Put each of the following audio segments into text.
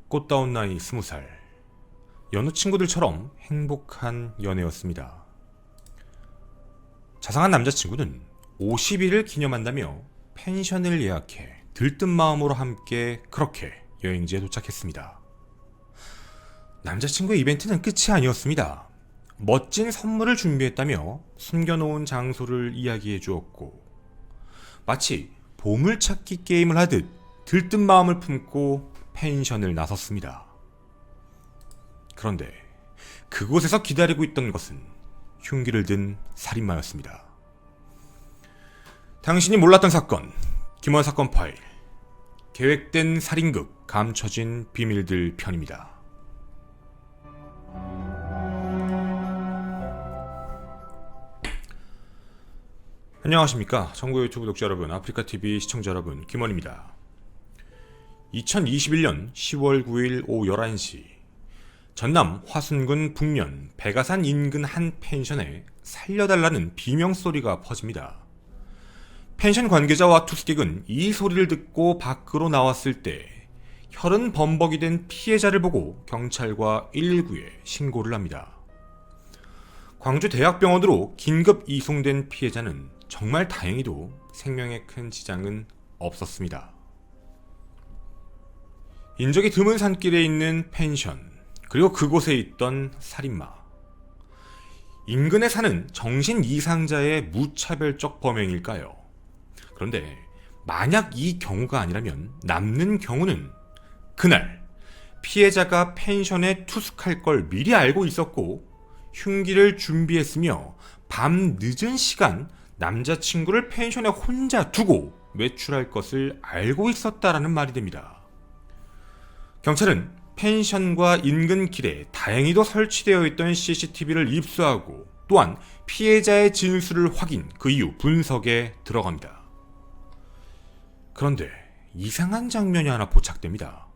꽃다운 나이 20살. 여느 친구들처럼 행복한 연애였습니다. 자상한 남자친구는 50일을 기념한다며 펜션을 예약해 들뜬 마음으로 함께 그렇게 여행지에 도착했습니다. 남자친구의 이벤트는 끝이 아니었습니다. 멋진 선물을 준비했다며 숨겨놓은 장소를 이야기해 주었고, 마치 보물찾기 게임을 하듯 들뜬 마음을 품고 펜션을 나섰습니다. 그런데 그곳에서 기다리고 있던 것은 흉기를 든 살인마였습니다. 당신이 몰랐던 사건, 김원 사건 파일, 계획된 살인극, 감춰진 비밀들 편입니다. 안녕하십니까. 정보 유튜브 독자 여러분, 아프리카TV 시청자 여러분, 김원입니다. 2021년 10월 9일 오후 11시 전남 화순군 북면 백아산 인근 한 펜션에 살려달라는 비명소리가 퍼집니다. 펜션 관계자와 투숙객은 이 소리를 듣고 밖으로 나왔을 때 혈흔 범벅이 된 피해자를 보고 경찰과 119에 신고를 합니다. 광주대학병원으로 긴급 이송된 피해자는 정말 다행히도 생명에 큰 지장은 없었습니다. 인적이 드문 산길에 있는 펜션, 그리고 그곳에 있던 살인마. 인근에 사는 정신 이상자의 무차별적 범행일까요? 그런데 만약 이 경우가 아니라면 남는 경우는 그날 피해자가 펜션에 투숙할 걸 미리 알고 있었고 흉기를 준비했으며 밤 늦은 시간 남자친구를 펜션에 혼자 두고 외출할 것을 알고 있었다라는 말이 됩니다. 경찰은 펜션과 인근 길에 다행히도 설치되어 있던 CCTV를 입수하고 또한 피해자의 진술을 확인, 그 이후 분석에 들어갑니다. 그런데 이상한 장면이 하나 포착됩니다.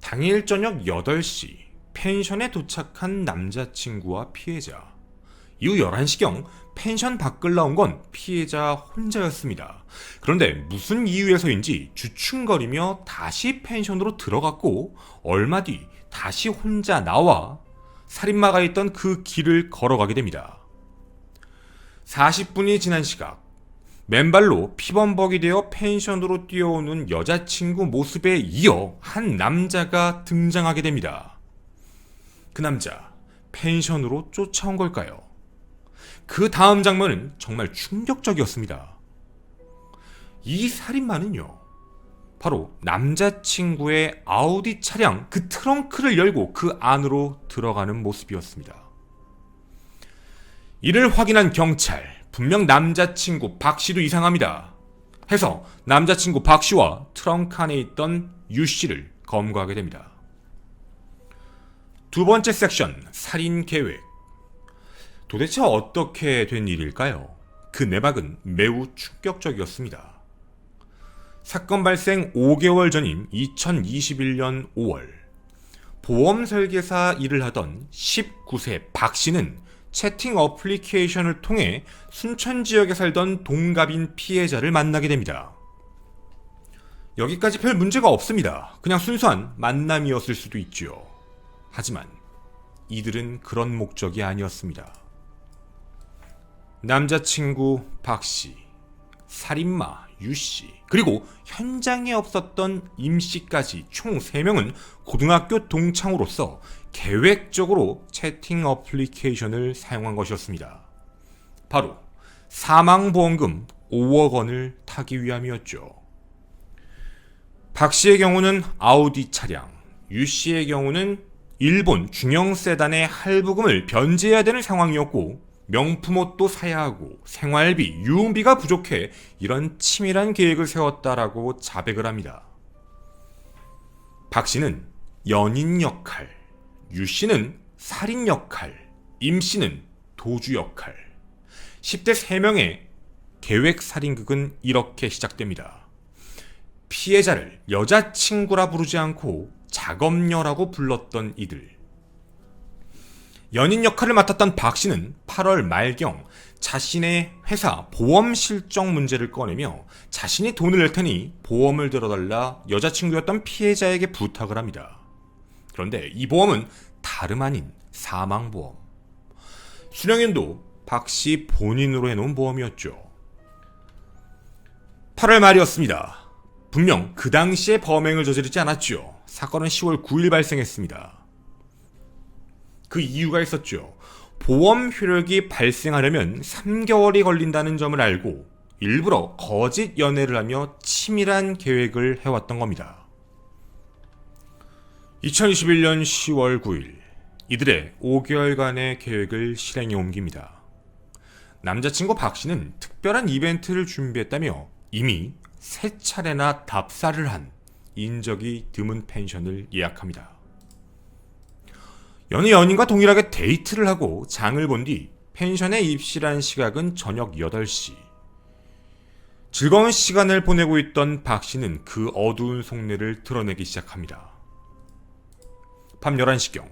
당일 저녁 8시 펜션에 도착한 남자친구와 피해자. 이후 11시경 펜션 밖을 나온 건 피해자 혼자였습니다. 그런데 무슨 이유에서인지 주춤거리며 다시 펜션으로 들어갔고 얼마 뒤 다시 혼자 나와 살인마가 있던 그 길을 걸어가게 됩니다. 40분이 지난 시각, 맨발로 피범벅이 되어 펜션으로 뛰어오는 여자친구 모습에 이어 한 남자가 등장하게 됩니다. 그 남자, 펜션으로 쫓아온 걸까요? 그 다음 장면은 정말 충격적이었습니다. 이 살인마는요, 바로 남자친구의 아우디 차량 그 트렁크를 열고 그 안으로 들어가는 모습이었습니다. 이를 확인한 경찰, 분명 남자친구 박씨도 이상합니다 해서 남자친구 박씨와 트렁크 안에 있던 유씨를 검거하게 됩니다. 두 번째 섹션, 살인 계획. 도대체 어떻게 된 일일까요? 그 내막은 매우 충격적이었습니다. 사건 발생 5개월 전인 2021년 5월, 보험 설계사 일을 하던 19세 박씨는 채팅 어플리케이션을 통해 순천 지역에 살던 동갑인 피해자를 만나게 됩니다. 여기까지 별 문제가 없습니다. 그냥 순수한 만남이었을 수도 있죠. 하지만 이들은 그런 목적이 아니었습니다. 남자친구 박씨, 살인마 유씨, 그리고 현장에 없었던 임씨까지 총 3명은 고등학교 동창으로서 계획적으로 채팅 어플리케이션을 사용한 것이었습니다. 바로 사망보험금 5억 원을 타기 위함이었죠. 박씨의 경우는 아우디 차량, 유씨의 경우는 일본 중형 세단의 할부금을 변제해야 되는 상황이었고 명품 옷도 사야 하고 생활비, 유흥비가 부족해 이런 치밀한 계획을 세웠다라고 자백을 합니다. 박 씨는 연인 역할, 유 씨는 살인 역할, 임 씨는 도주 역할. 10대 3명의 계획 살인극은 이렇게 시작됩니다. 피해자를 여자친구라 부르지 않고 작업녀라고 불렀던 이들. 연인 역할을 맡았던 박 씨는 8월 말경 자신의 회사 보험 실적 문제를 꺼내며 자신이 돈을 낼 테니 보험을 들어달라 여자친구였던 피해자에게 부탁을 합니다. 그런데 이 보험은 다름 아닌 사망보험. 수령연도 박 씨 본인으로 해놓은 보험이었죠. 8월 말이었습니다. 분명 그 당시에 범행을 저지르지 않았죠. 사건은 10월 9일 발생했습니다. 그 이유가 있었죠. 보험 효력이 발생하려면 3개월이 걸린다는 점을 알고 일부러 거짓 연애를 하며 치밀한 계획을 해왔던 겁니다. 2021년 10월 9일 이들의 5개월간의 계획을 실행에 옮깁니다. 남자친구 박 씨는 특별한 이벤트를 준비했다며 이미 3차례나 답사를 한 인적이 드문 펜션을 예약합니다. 여느 연인과 동일하게 데이트를 하고 장을 본 뒤 펜션에 입실한 시각은 저녁 8시. 즐거운 시간을 보내고 있던 박 씨는 그 어두운 속내를 드러내기 시작합니다. 밤 11시경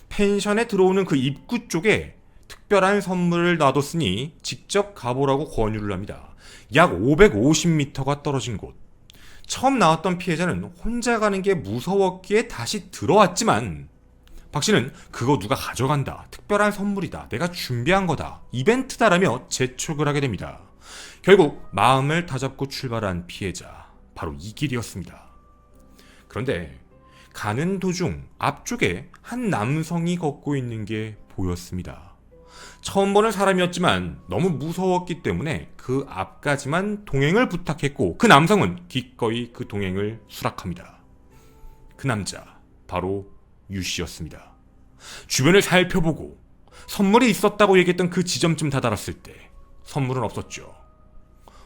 펜션에 들어오는 그 입구 쪽에 특별한 선물을 놔뒀으니 직접 가보라고 권유를 합니다. 약 550m가 떨어진 곳. 처음 나왔던 피해자는 혼자 가는 게 무서웠기에 다시 들어왔지만 박 씨는 그거 누가 가져간다. 특별한 선물이다. 내가 준비한 거다. 이벤트다라며 재촉을 하게 됩니다. 결국 마음을 다잡고 출발한 피해자. 바로 이 길이었습니다. 그런데 가는 도중 앞쪽에 한 남성이 걷고 있는 게 보였습니다. 처음 보는 사람이었지만 너무 무서웠기 때문에 그 앞까지만 동행을 부탁했고 그 남성은 기꺼이 그 동행을 수락합니다. 그 남자 바로 유 씨였습니다. 주변을 살펴보고 선물이 있었다고 얘기했던 그 지점쯤 다다랐을 때 선물은 없었죠.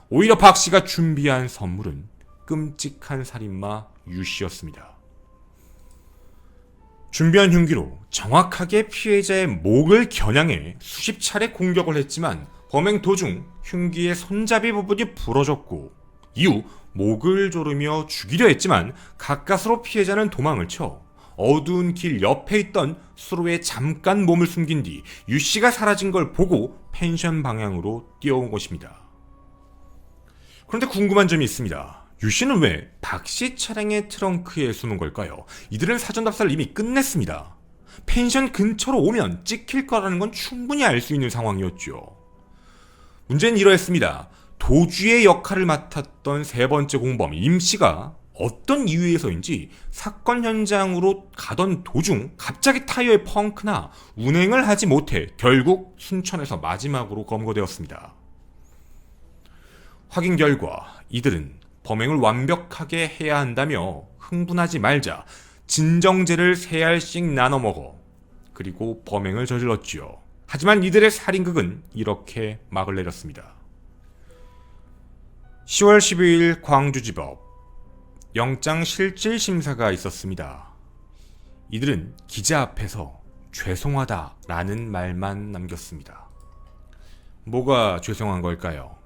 오히려 박 씨가 준비한 선물은 끔찍한 살인마 유 씨였습니다. 준비한 흉기로 정확하게 피해자의 목을 겨냥해 수십 차례 공격을 했지만 범행 도중 흉기의 손잡이 부분이 부러졌고 이후 목을 조르며 죽이려 했지만 가까스로 피해자는 도망을 쳐 어두운 길 옆에 있던 수로에 잠깐 몸을 숨긴 뒤 유 씨가 사라진 걸 보고 펜션 방향으로 뛰어온 것입니다. 그런데 궁금한 점이 있습니다. 유 씨는 왜 박 씨 차량의 트렁크에 숨은 걸까요? 이들은 사전 답사를 이미 끝냈습니다. 펜션 근처로 오면 찍힐 거라는 건 충분히 알 수 있는 상황이었죠. 문제는 이러했습니다. 도주의 역할을 맡았던 세 번째 공범 임 씨가 어떤 이유에서인지 사건 현장으로 가던 도중 갑자기 타이어에 펑크나 운행을 하지 못해 결국 순천에서 마지막으로 검거되었습니다. 확인 결과 이들은 범행을 완벽하게 해야 한다며 흥분하지 말자 진정제를 3알씩 나눠 먹어 그리고 범행을 저질렀지요. 하지만 이들의 살인극은 이렇게 막을 내렸습니다. 10월 12일 광주지법 영장 실질 심사가 있었습니다. 이들은 기자 앞에서 죄송하다라는 말만 남겼습니다. 뭐가 죄송한 걸까요?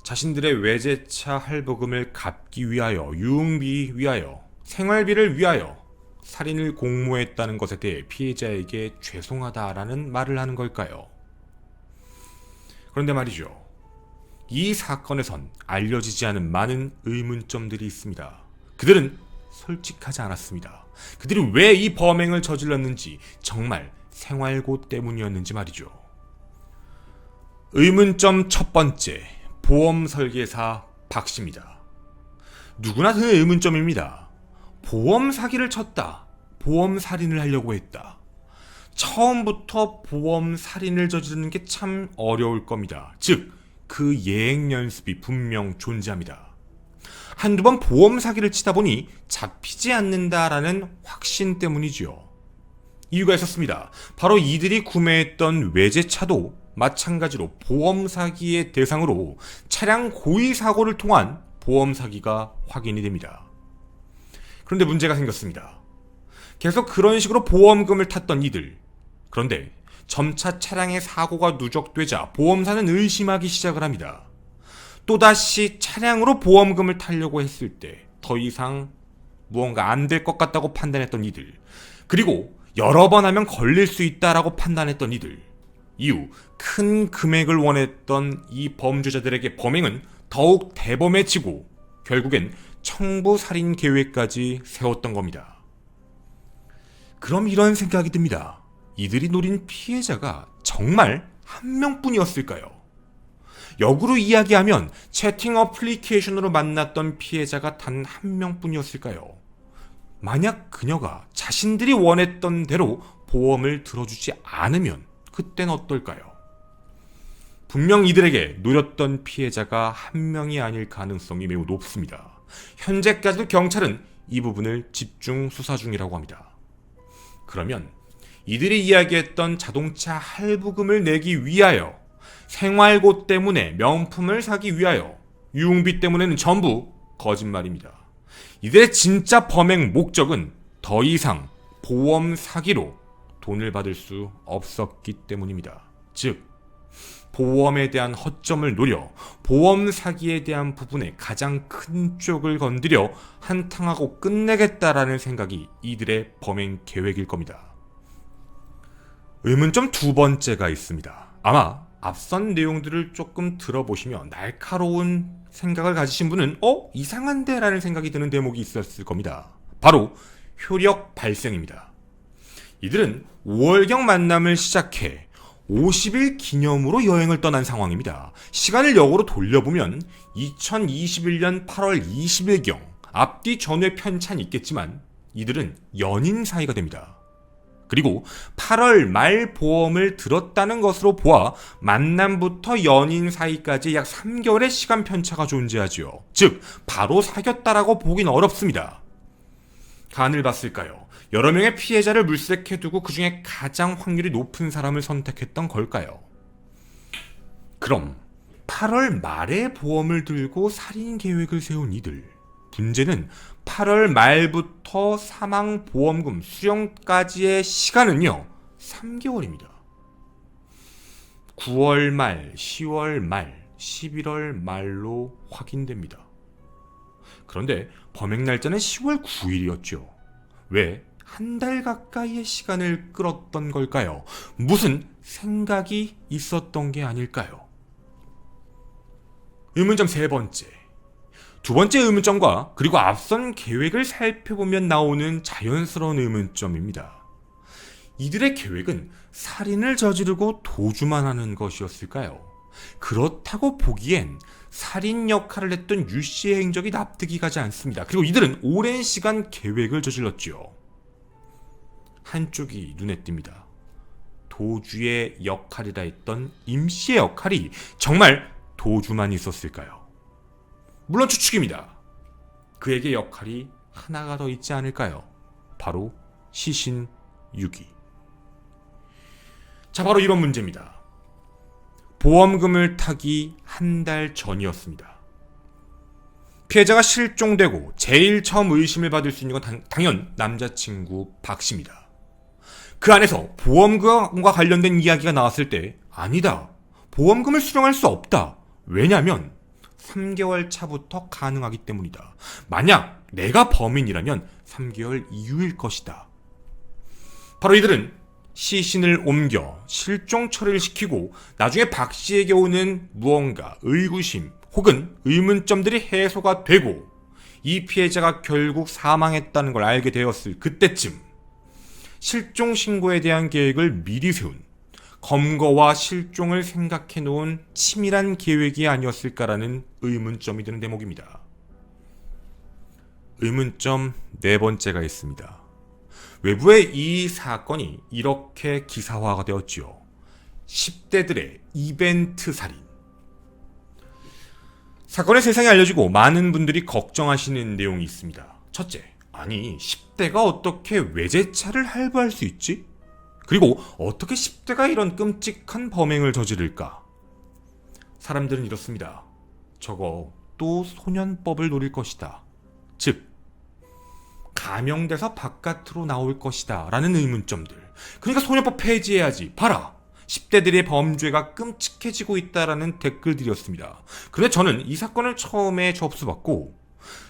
자신들의 외제차 할부금을 갚기 위하여, 유흥비 위하여, 생활비를 위하여 살인을 공모했다는 것에 대해 피해자에게 죄송하다라는 말을 하는 걸까요? 그런데 말이죠. 이 사건에선 알려지지 않은 많은 의문점들이 있습니다. 그들은 솔직하지 않았습니다. 그들이 왜 이 범행을 저질렀는지, 정말 생활고 때문이었는지 말이죠. 의문점 첫 번째, 보험 설계사 박 씨입니다. 누구나 드는 의문점입니다. 보험 사기를 쳤다. 보험 살인을 하려고 했다. 처음부터 보험 살인을 저지르는 게 참 어려울 겁니다. 즉, 그 예행 연습이 분명 존재합니다. 한두 번 보험 사기를 치다 보니 잡히지 않는다라는 확신 때문이지요. 이유가 있었습니다. 바로 이들이 구매했던 외제차도 마찬가지로 보험 사기의 대상으로 차량 고의 사고를 통한 보험 사기가 확인이 됩니다. 그런데 문제가 생겼습니다. 계속 그런 식으로 보험금을 탔던 이들. 그런데 점차 차량의 사고가 누적되자 보험사는 의심하기 시작을 합니다. 또다시 차량으로 보험금을 타려고 했을 때 더 이상 무언가 안 될 것 같다고 판단했던 이들. 그리고 여러 번 하면 걸릴 수 있다라고 판단했던 이들. 이후 큰 금액을 원했던 이 범죄자들에게 범행은 더욱 대범해지고 결국엔 청부살인 계획까지 세웠던 겁니다. 그럼 이런 생각이 듭니다. 이들이 노린 피해자가 정말 한 명뿐이었을까요? 역으로 이야기하면 채팅 어플리케이션으로 만났던 피해자가 단 한 명뿐이었을까요? 만약 그녀가 자신들이 원했던 대로 보험을 들어주지 않으면 그땐 어떨까요? 분명 이들에게 노렸던 피해자가 한 명이 아닐 가능성이 매우 높습니다. 현재까지도 경찰은 이 부분을 집중 수사 중이라고 합니다. 그러면 이들이 이야기했던 자동차 할부금을 내기 위하여, 생활고 때문에 명품을 사기 위하여, 유흥비 때문에는 전부 거짓말입니다. 이들의 진짜 범행 목적은 더 이상 보험 사기로 돈을 받을 수 없었기 때문입니다. 즉, 보험에 대한 허점을 노려 보험 사기에 대한 부분의 가장 큰 쪽을 건드려 한탕하고 끝내겠다라는 생각이 이들의 범행 계획일 겁니다. 의문점 두 번째가 있습니다. 아마 앞선 내용들을 조금 들어보시면 날카로운 생각을 가지신 분은 이상한데? 라는 생각이 드는 대목이 있었을 겁니다. 바로 효력 발생입니다. 이들은 5월경 만남을 시작해 50일 기념으로 여행을 떠난 상황입니다. 시간을 역으로 돌려보면 2021년 8월 20일경, 앞뒤 전후의 편차는 있겠지만 이들은 연인 사이가 됩니다. 그리고 8월 말 보험을 들었다는 것으로 보아 만남부터 연인 사이까지 약 3개월의 시간 편차가 존재하지요. 즉, 바로 사귀었다라고 보긴 어렵습니다. 간을 봤을까요? 여러 명의 피해자를 물색해두고 그 중에 가장 확률이 높은 사람을 선택했던 걸까요? 그럼 8월 말에 보험을 들고 살인 계획을 세운 이들. 문제는 8월 말부터 사망보험금 수령까지의 시간은요, 3개월입니다. 9월 말, 10월 말, 11월 말로 확인됩니다. 그런데 범행 날짜는 10월 9일이었죠. 왜 한 달 가까이의 시간을 끌었던 걸까요? 무슨 생각이 있었던 게 아닐까요? 의문점 세 번째. 두 번째 의문점과 그리고 앞선 계획을 살펴보면 나오는 자연스러운 의문점입니다. 이들의 계획은 살인을 저지르고 도주만 하는 것이었을까요? 그렇다고 보기엔 살인 역할을 했던 유 씨의 행적이 납득이 가지 않습니다. 그리고 이들은 오랜 시간 계획을 저질렀지요. 한쪽이 눈에 띕니다. 도주의 역할이라 했던 임 씨의 역할이 정말 도주만 있었을까요? 물론 추측입니다. 그에게 역할이 하나가 더 있지 않을까요? 바로 시신 유기. 자, 바로 이런 문제입니다. 보험금을 타기 한 달 전이었습니다. 피해자가 실종되고 제일 처음 의심을 받을 수 있는 건 당연 남자친구 박 씨입니다. 그 안에서 보험금과 관련된 이야기가 나왔을 때 아니다, 보험금을 수령할 수 없다. 왜냐하면 3개월 차부터 가능하기 때문이다. 만약 내가 범인이라면 3개월 이후일 것이다. 바로 이들은 시신을 옮겨 실종 처리를 시키고 나중에 박 씨에게 오는 무언가 의구심 혹은 의문점들이 해소가 되고 이 피해자가 결국 사망했다는 걸 알게 되었을 그때쯤 실종 신고에 대한 계획을 미리 세운, 검거와 실종을 생각해 놓은 치밀한 계획이 아니었을까라는 의문점이 드는 대목입니다. 의문점 네 번째가 있습니다. 외부에 이 사건이 이렇게 기사화가 되었지요. 10대들의 이벤트 살인. 사건의 세상에 알려지고 많은 분들이 걱정하시는 내용이 있습니다. 첫째, 아니 10대가 어떻게 외제차를 할부할 수 있지? 그리고 어떻게 10대가 이런 끔찍한 범행을 저지를까? 사람들은 이렇습니다. 저거 또 소년법을 노릴 것이다. 즉, 감형돼서 바깥으로 나올 것이다 라는 의문점들. 그러니까 소년법 폐지해야지. 봐라, 10대들의 범죄가 끔찍해지고 있다라는 댓글들이었습니다. 그런데 저는 이 사건을 처음에 접수받고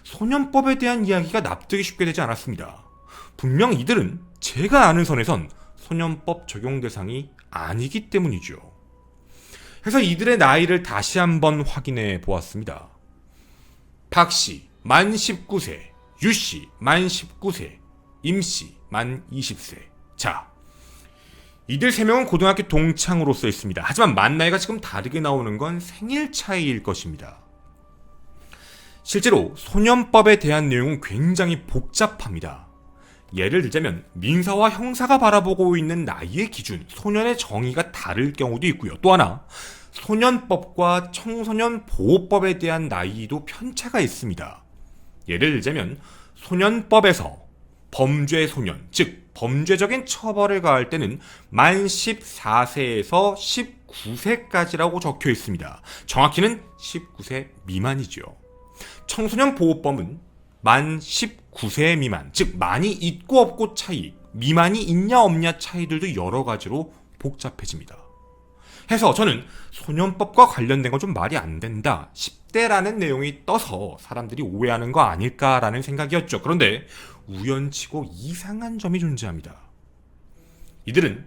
소년법에 대한 이야기가 납득이 쉽게 되지 않았습니다. 분명 이들은 제가 아는 선에선 소년법 적용 대상이 아니기 때문이죠. 그래서 이들의 나이를 다시 한번 확인해 보았습니다. 박씨 만 19세, 유씨 만 19세, 임씨 만 20세. 자, 이들 3명은 고등학교 동창으로 써 있습니다. 하지만 만 나이가 지금 다르게 나오는 건 생일 차이일 것입니다. 실제로 소년법에 대한 내용은 굉장히 복잡합니다. 예를 들자면 민사와 형사가 바라보고 있는 나이의 기준, 소년의 정의가 다를 경우도 있고요. 또 하나, 소년법과 청소년 보호법에 대한 나이도 편차가 있습니다. 예를 들자면 소년법에서 범죄 소년, 즉 범죄적인 처벌을 가할 때는 만 14세에서 19세까지라고 적혀 있습니다. 정확히는 19세 미만이죠. 청소년 보호법은 만 19세 미만, 즉 많이 있고 없고 차이, 미만이 있냐 없냐 차이들도 여러 가지로 복잡해집니다. 해서 저는 소년법과 관련된 건 좀 말이 안 된다, 10대라는 내용이 떠서 사람들이 오해하는 거 아닐까라는 생각이었죠. 그런데 우연치고 이상한 점이 존재합니다. 이들은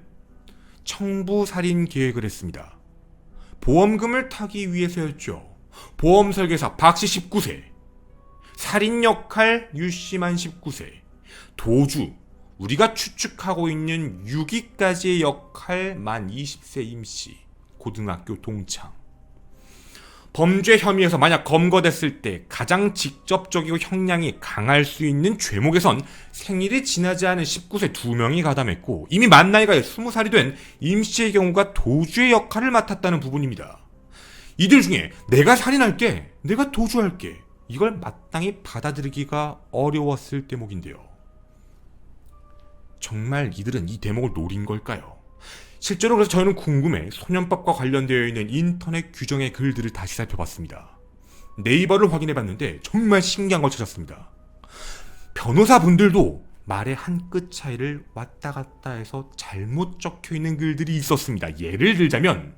청부살인 계획을 했습니다. 보험금을 타기 위해서였죠. 보험 설계사 박씨 19세, 살인 역할 유씨만 19세, 도주, 우리가 추측하고 있는 유기까지의 역할 만 20세 임씨, 고등학교 동창. 범죄 혐의에서 만약 검거됐을 때 가장 직접적이고 형량이 강할 수 있는 죄목에선 생일이 지나지 않은 19세 2명이 가담했고, 이미 만 나이가 20살이 된 임씨의 경우가 도주의 역할을 맡았다는 부분입니다. 이들 중에 내가 살인할게, 내가 도주할게, 이걸 마땅히 받아들이기가 어려웠을 대목인데요. 정말 이들은 이 대목을 노린 걸까요? 실제로 그래서 저는 궁금해 소년법과 관련되어 있는 인터넷 규정의 글들을 다시 살펴봤습니다. 네이버를 확인해봤는데 정말 신기한 걸 찾았습니다. 변호사분들도 말의 한 끗 차이를 왔다 갔다 해서 잘못 적혀있는 글들이 있었습니다. 예를 들자면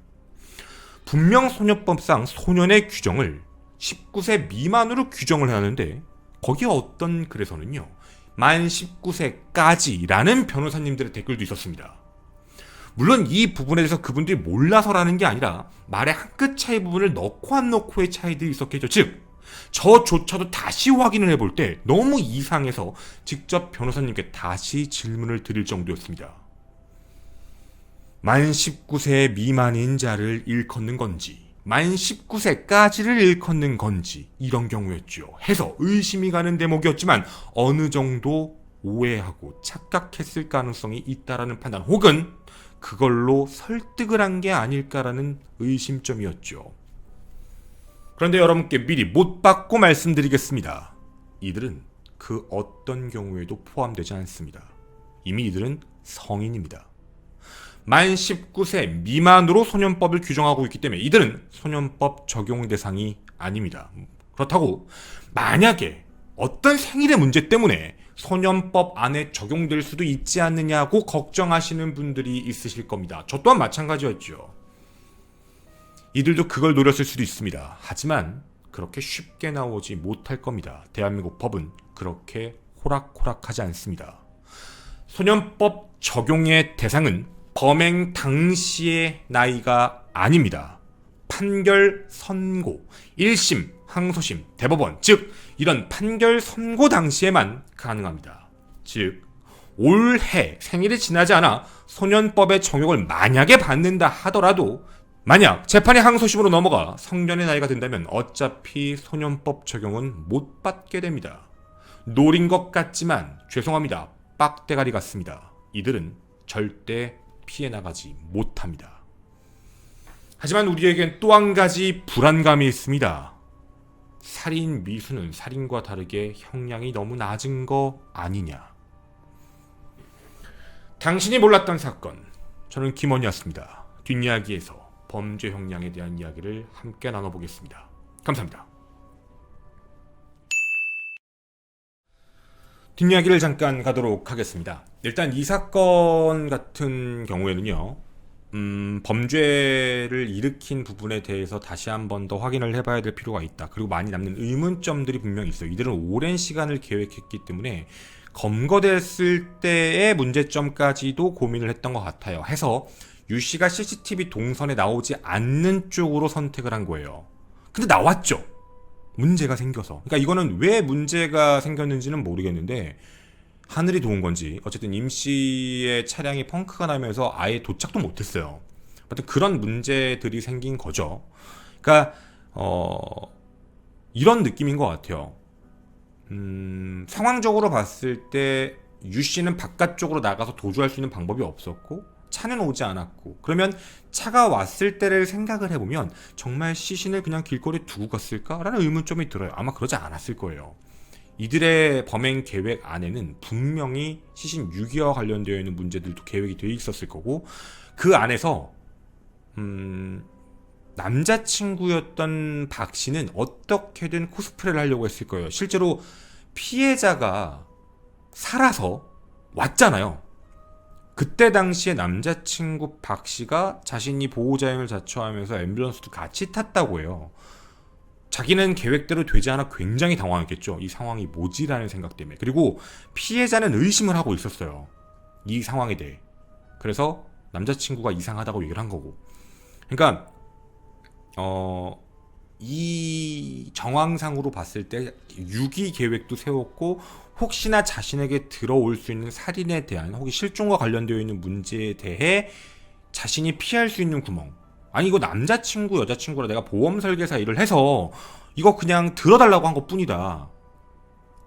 분명 소년법상 소년의 규정을 19세 미만으로 규정을 하는데 거기 어떤 글에서는요, 만 19세까지 라는 변호사님들의 댓글도 있었습니다. 물론 이 부분에 대해서 그분들이 몰라서라는 게 아니라 말의 한 끗 차이 부분을 넣고 안 넣고의 차이들이 있었겠죠. 즉 저조차도 다시 확인을 해볼 때 너무 이상해서 직접 변호사님께 다시 질문을 드릴 정도였습니다. 만 19세 미만인 자를 일컫는 건지, 만 19세까지를 일컫는 건지, 이런 경우였죠. 해서 의심이 가는 대목이었지만 어느 정도 오해하고 착각했을 가능성이 있다라는 판단, 혹은 그걸로 설득을 한 게 아닐까라는 의심점이었죠. 그런데 여러분께 미리 못 받고 말씀드리겠습니다. 이들은 그 어떤 경우에도 포함되지 않습니다. 이미 이들은 성인입니다. 만 19세 미만으로 소년법을 규정하고 있기 때문에 이들은 소년법 적용 대상이 아닙니다. 그렇다고 만약에 어떤 생일의 문제 때문에 소년법 안에 적용될 수도 있지 않느냐고 걱정하시는 분들이 있으실 겁니다. 저 또한 마찬가지였죠. 이들도 그걸 노렸을 수도 있습니다. 하지만 그렇게 쉽게 나오지 못할 겁니다. 대한민국 법은 그렇게 호락호락하지 않습니다. 소년법 적용의 대상은 범행 당시의 나이가 아닙니다. 판결 선고, 1심, 항소심, 대법원, 즉 이런 판결 선고 당시에만 가능합니다. 즉 올해 생일이 지나지 않아 소년법의 적용을 만약에 받는다 하더라도 만약 재판이 항소심으로 넘어가 성년의 나이가 된다면 어차피 소년법 적용은 못 받게 됩니다. 노린 것 같지만 죄송합니다. 빡대가리 같습니다. 이들은 절대 피해 나가지 못합니다. 하지만 우리에겐 또 한 가지 불안감이 있습니다. 살인 미수는 살인과 다르게 형량이 너무 낮은 거 아니냐. 당신이 몰랐던 사건, 저는 김원이었습니다. 뒷이야기에서 범죄 형량에 대한 이야기를 함께 나눠보겠습니다. 감사합니다. 뒷이야기를 잠깐 가도록 하겠습니다. 일단 이 사건 같은 경우에는요, 범죄를 일으킨 부분에 대해서 다시 한 번 더 확인을 해봐야 될 필요가 있다. 그리고 많이 남는 의문점들이 분명히 있어요. 이들은 오랜 시간을 계획했기 때문에 검거됐을 때의 문제점까지도 고민을 했던 것 같아요. 해서 유씨가 CCTV 동선에 나오지 않는 쪽으로 선택을 한 거예요. 근데 나왔죠. 문제가 생겨서. 그러니까 이거는 왜 문제가 생겼는지는 모르겠는데 하늘이 도운 건지 어쨌든 임씨의 차량이 펑크가 나면서 아예 도착도 못했어요. 아무튼 그런 문제들이 생긴 거죠. 그러니까 이런 느낌인 것 같아요. 상황적으로 봤을 때 유씨는 바깥쪽으로 나가서 도주할 수 있는 방법이 없었고 차는 오지 않았고, 그러면 차가 왔을 때를 생각을 해보면 정말 시신을 그냥 길거리에 두고 갔을까라는 의문점이 들어요. 아마 그러지 않았을 거예요. 이들의 범행 계획 안에는 분명히 시신 유기와 관련되어 있는 문제들도 계획이 되어 있었을 거고, 그 안에서 남자친구였던 박 씨는 어떻게든 코스프레를 하려고 했을 거예요. 실제로 피해자가 살아서 왔잖아요. 그때 당시에 남자친구 박 씨가 자신이 보호자임을 자처하면서 앰뷸런스도 같이 탔다고 해요. 자기는 계획대로 되지 않아 굉장히 당황했겠죠. 이 상황이 뭐지라는 생각 때문에. 그리고 피해자는 의심을 하고 있었어요. 이 상황에 대해. 그래서 남자친구가 이상하다고 얘기를 한 거고. 그러니까 이 정황상으로 봤을 때 유기 계획도 세웠고, 혹시나 자신에게 들어올 수 있는 살인에 대한, 혹은 실종과 관련되어 있는 문제에 대해 자신이 피할 수 있는 구멍. 아니 이거 남자친구 여자친구라 내가 보험 설계사 일을 해서 이거 그냥 들어달라고 한 것 뿐이다.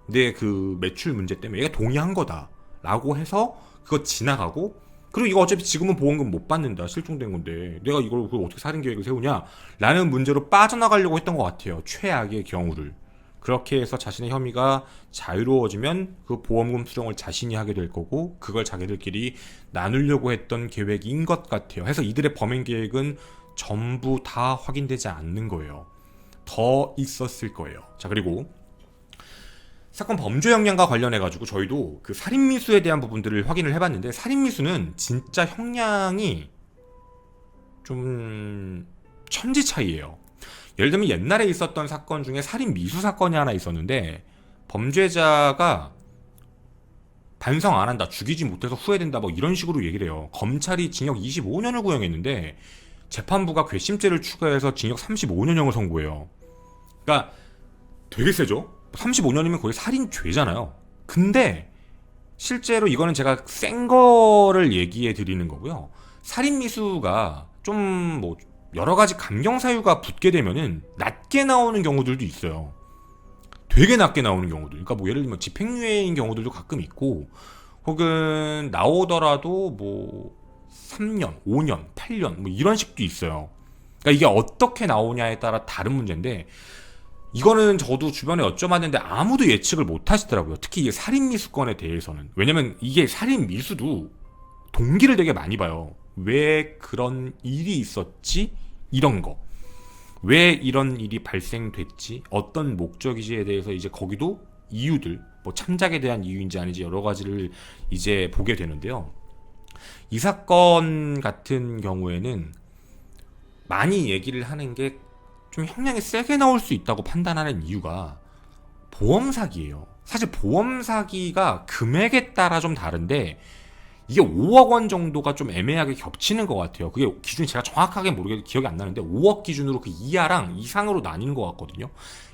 내 그 매출 문제 때문에 얘가 동의한 거다 라고 해서 그거 지나가고, 그리고 이거 어차피 지금은 보험금 못 받는다, 실종된 건데 내가 이걸 어떻게 살인 계획을 세우냐 라는 문제로 빠져나가려고 했던 것 같아요. 최악의 경우를. 그렇게 해서 자신의 혐의가 자유로워지면 그 보험금 수령을 자신이 하게 될 거고, 그걸 자기들끼리 나누려고 했던 계획인 것 같아요. 해서 이들의 범행 계획은 전부 다 확인되지 않는 거예요. 더 있었을 거예요. 자, 그리고 사건 범죄 형량과 관련해가지고 저희도 그 살인미수에 대한 부분들을 확인을 해봤는데, 살인미수는 진짜 형량이 좀 천지 차이예요. 예를 들면 옛날에 있었던 사건 중에 살인미수 사건이 하나 있었는데, 범죄자가 반성 안 한다, 죽이지 못해서 후회된다, 뭐 이런 식으로 얘기를 해요. 검찰이 징역 25년을 구형했는데 재판부가 괘씸죄를 추가해서 징역 35년형을 선고해요. 그러니까 되게 세죠? 35년이면 거의 살인죄잖아요. 근데 실제로 이거는 제가 센 거를 얘기해 드리는 거고요. 살인미수가 좀 뭐 여러 가지 감경사유가 붙게 되면은 낮게 나오는 경우들도 있어요. 되게 낮게 나오는 경우들. 그러니까 뭐 예를 들면 집행유예인 경우들도 가끔 있고, 혹은 나오더라도 뭐 3년, 5년, 8년 뭐 이런 식도 있어요. 그러니까 이게 어떻게 나오냐에 따라 다른 문제인데, 이거는 저도 주변에 여쭤봤는데 아무도 예측을 못 하시더라고요. 특히 이게 살인미수건에 대해서는. 왜냐면 이게 살인미수도 동기를 되게 많이 봐요. 왜 그런 일이 있었지? 이런 거. 왜 이런 일이 발생됐지? 어떤 목적이지에 대해서 이제 거기도 이유들, 뭐 참작에 대한 이유인지 아닌지 여러 가지를 이제 보게 되는데요. 이 사건 같은 경우에는 많이 얘기를 하는 게 좀 형량이 세게 나올 수 있다고 판단하는 이유가 보험 사기예요. 사실 보험 사기가 금액에 따라 좀 다른데 이게 5억 원 정도가 좀 애매하게 겹치는 것 같아요. 그게 기준이 제가 정확하게 모르겠는데 기억이 안 나는데 5억 기준으로 그 이하랑 이상으로 나뉘는 것 같거든요.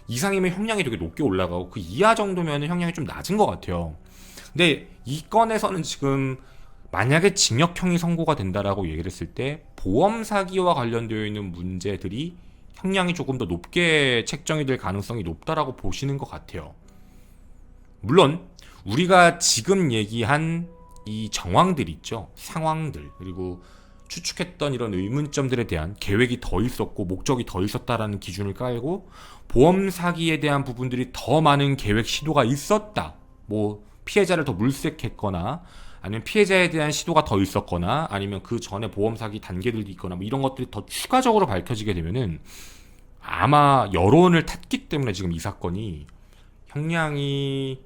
이상이면 형량이 되게 높게 올라가고 그 이하 정도면 형량이 좀 낮은 것 같아요. 근데 이 건에서는 지금 만약에 징역형이 선고가 된다라고 얘기를 했을 때 보험 사기와 관련되어 있는 문제들이 형량이 조금 더 높게 책정이 될 가능성이 높다라고 보시는 것 같아요. 물론 우리가 지금 얘기한 이 정황들 있죠, 상황들, 그리고 추측했던 이런 의문점들에 대한 계획이 더 있었고 목적이 더 있었다라는 기준을 깔고 보험 사기에 대한 부분들이 더 많은 계획 시도가 있었다, 뭐 피해자를 더 물색했거나 아니면 피해자에 대한 시도가 더 있었거나 아니면 그 전에 보험 사기 단계들도 있거나 뭐 이런 것들이 더 추가적으로 밝혀지게 되면은 아마 여론을 탔기 때문에 지금 이 사건이 형량이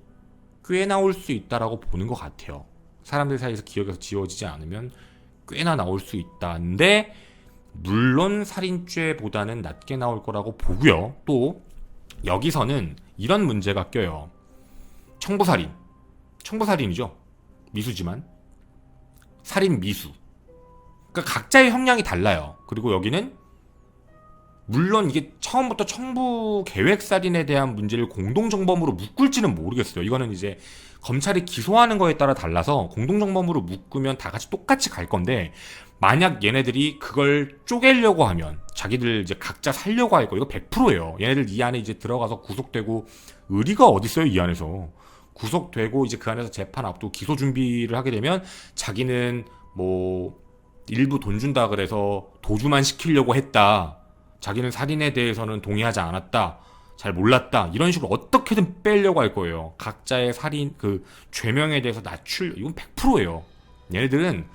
꽤 나올 수 있다라고 보는 것 같아요. 사람들 사이에서 기억에서 지워지지 않으면 꽤나 나올 수 있다는데, 물론 살인죄보다는 낮게 나올 거라고 보고요. 또 여기서는 이런 문제가 껴요. 청부살인, 청부살인이죠. 미수지만 살인 미수. 그러니까 각자의 형량이 달라요. 그리고 여기는 물론 이게 처음부터 청부 계획살인에 대한 문제를 공동정범으로 묶을지는 모르겠어요. 이거는 이제 검찰이 기소하는 거에 따라 달라서 공동정범으로 묶으면 다 같이 똑같이 갈 건데, 만약 얘네들이 그걸 쪼개려고 하면 자기들 이제 각자 살려고 할 거, 이거 100%예요. 얘네들 이 안에 이제 들어가서 구속되고, 의리가 어딨어요 이 안에서. 구속되고 이제 그 안에서 재판 앞두고 기소 준비를 하게 되면 자기는 뭐 일부 돈 준다 그래서 도주만 시키려고 했다, 자기는 살인에 대해서는 동의하지 않았다, 잘 몰랐다, 이런 식으로 어떻게든 빼려고 할 거예요. 각자의 살인 그 죄명에 대해서 낮출, 이건 100%예요. 얘네들은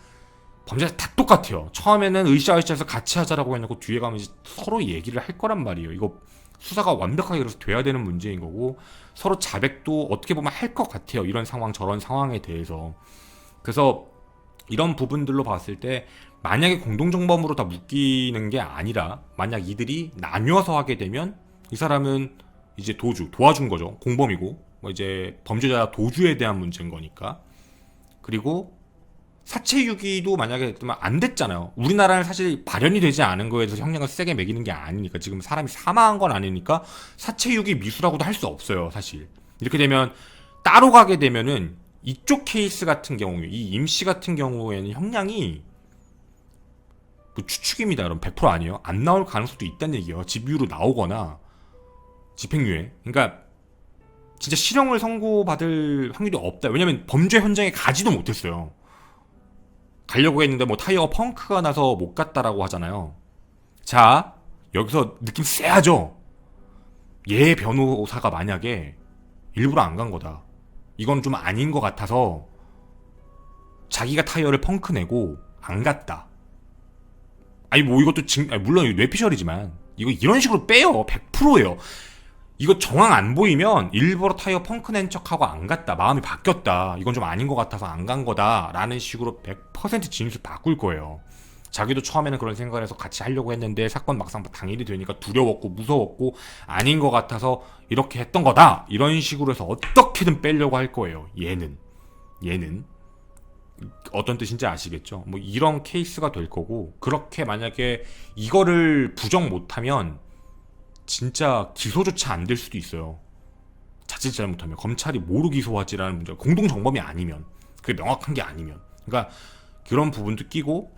범죄자 다 똑같아요. 처음에는 으쌰으쌰해서 같이 하자라고 해놓고 뒤에 가면 이제 서로 얘기를 할 거란 말이에요. 이거 수사가 완벽하게 그래서 돼야 되는 문제인 거고, 서로 자백도 어떻게 보면 할 것 같아요. 이런 상황 저런 상황에 대해서. 그래서 이런 부분들로 봤을 때 만약에 공동정범으로 다 묶이는 게 아니라 만약 이들이 나뉘어서 하게 되면 이 사람은 이제 도와준 거죠. 공범이고 뭐 이제 범죄자 도주에 대한 문제인 거니까. 그리고 사체유기도 만약에 안 됐잖아요. 우리나라는 사실 발현이 되지 않은 거에 대해서 형량을 세게 매기는 게 아니니까, 지금 사람이 사망한 건 아니니까 사체유기 미수라고도 할 수 없어요 사실. 이렇게 되면 따로 가게 되면은 이쪽 케이스 같은 경우에, 이 임씨 같은 경우에는 형량이 뭐 추측입니다. 여러분 100% 아니에요. 안 나올 가능성도 있다는 얘기예요. 집유로 나오거나 집행유예. 그러니까 진짜 실형을 선고받을 확률이 없다. 왜냐면 범죄 현장에 가지도 못했어요. 가려고 했는데 뭐 타이어가 펑크가 나서 못 갔다라고 하잖아요. 자, 여기서 느낌 쎄하죠? 얘 변호사가 만약에 일부러 안 간 거다, 이건 좀 아닌 것 같아서 자기가 타이어를 펑크 내고 안 갔다. 아니 뭐 이것도 물론 뇌피셜이지만 이거 이런 식으로 빼요. 100%예요. 이거 정황 안 보이면 일부러 타이어 펑크 낸 척하고 안 갔다, 마음이 바뀌었다, 이건 좀 아닌 것 같아서 안 간 거다 라는 식으로 100% 진술 바꿀 거예요. 자기도 처음에는 그런 생각을 해서 같이 하려고 했는데 사건 막상 당일이 되니까 두려웠고 무서웠고 아닌 것 같아서 이렇게 했던 거다, 이런 식으로 해서 어떻게든 빼려고 할 거예요. 얘는 어떤 뜻인지 아시겠죠? 뭐 이런 케이스가 될 거고, 그렇게 만약에 이거를 부정 못하면 진짜 기소조차 안 될 수도 있어요. 자칫 잘못하면 검찰이 뭐로 기소하지라는 문제, 공동정범이 아니면, 그게 명확한 게 아니면. 그러니까 그런 부분도 끼고,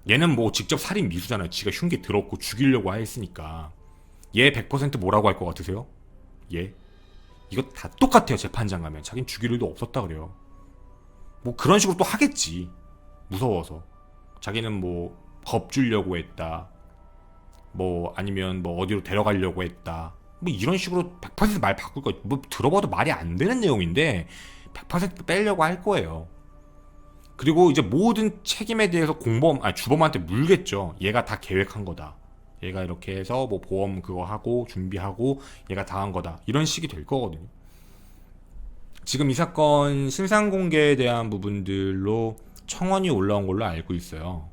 얘는 뭐 직접 살인 미수잖아요. 지가 흉기 들었고 죽이려고 했으니까. 얘 100% 뭐라고 할 것 같으세요? 얘 이거 다 똑같아요. 재판장 가면 자긴 죽일 일도 없었다 그래요. 뭐 그런 식으로 또 하겠지. 무서워서. 자기는 뭐 법 주려고 했다, 뭐 아니면 뭐 어디로 데려가려고 했다, 뭐 이런 식으로 100%말 바꿀 거, 뭐 들어봐도 말이 안 되는 내용인데 100% 빼려고 할 거예요. 그리고 이제 모든 책임에 대해서 주범한테 물겠죠. 얘가 다 계획한 거다, 얘가 이렇게 해서 뭐 보험 그거 하고 준비하고 얘가 다 한 거다, 이런 식이 될 거거든요. 지금 이 사건 신상 공개에 대한 부분들로 청원이 올라온 걸로 알고 있어요.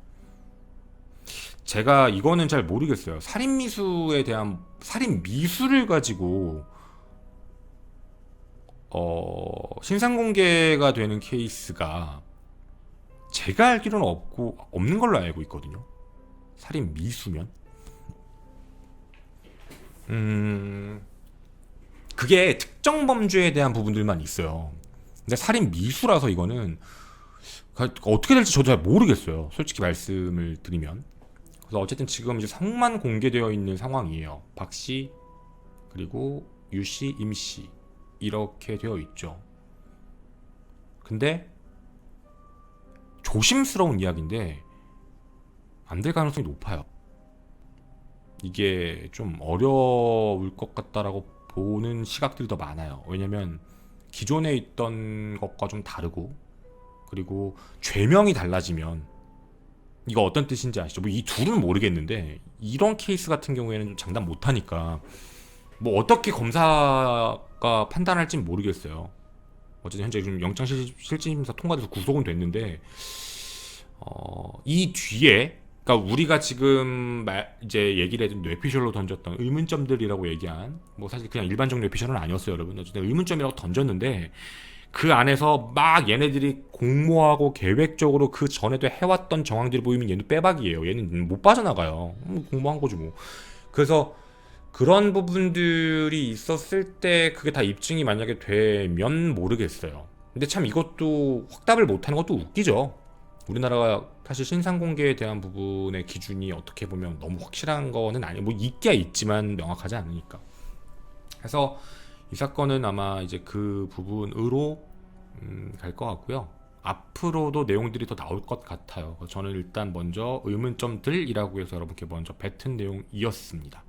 제가 이거는 잘 모르겠어요. 살인 미수에 대한, 살인 미수를 가지고 신상 공개가 되는 케이스가 제가 알기로는 없는 걸로 알고 있거든요. 살인 미수면 그게 특정 범죄에 대한 부분들만 있어요. 근데 살인 미수라서 이거는 어떻게 될지 저도 잘 모르겠어요. 솔직히 말씀을 드리면. 그래서 어쨌든 지금 이제 성만 공개되어 있는 상황이에요. 박씨, 그리고 유씨, 임씨 이렇게 되어 있죠. 근데 조심스러운 이야기인데 안 될 가능성이 높아요. 이게 좀 어려울 것 같다라고 보는 시각들이 더 많아요. 왜냐면 기존에 있던 것과 좀 다르고, 그리고 죄명이 달라지면, 이거 어떤 뜻인지 아시죠? 뭐 이 둘은 모르겠는데 이런 케이스 같은 경우에는 좀 장담 못하니까 뭐 어떻게 검사가 판단할지는 모르겠어요. 어쨌든 현재 지금 영장실질심사 통과돼서 구속은 됐는데 이 뒤에, 그러니까 우리가 지금 이제 얘기를 해준 뇌피셜로 던졌던 의문점들이라고 얘기한, 뭐 사실 그냥 일반적 뇌피셜은 아니었어요, 여러분. 어쨌든 의문점이라고 던졌는데 그 안에서 막 얘네들이 공모하고 계획적으로 그 전에도 해왔던 정황들이 보이면 얘는 빼박이에요. 얘는 못 빠져나가요. 공모한 거지 뭐. 그래서 그런 부분들이 있었을 때 그게 다 입증이 만약에 되면 모르겠어요. 근데 참 이것도 확답을 못하는 것도 웃기죠. 우리나라가 사실 신상 공개에 대한 부분의 기준이 어떻게 보면 너무 확실한 거는 아니고 뭐 있기야 있지만 명확하지 않으니까. 그래서 이 사건은 아마 이제 그 부분으로 갈 것 같고요. 앞으로도 내용들이 더 나올 것 같아요. 저는 일단 먼저 의문점들이라고 해서 여러분께 먼저 뱉은 내용이었습니다.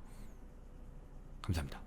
감사합니다.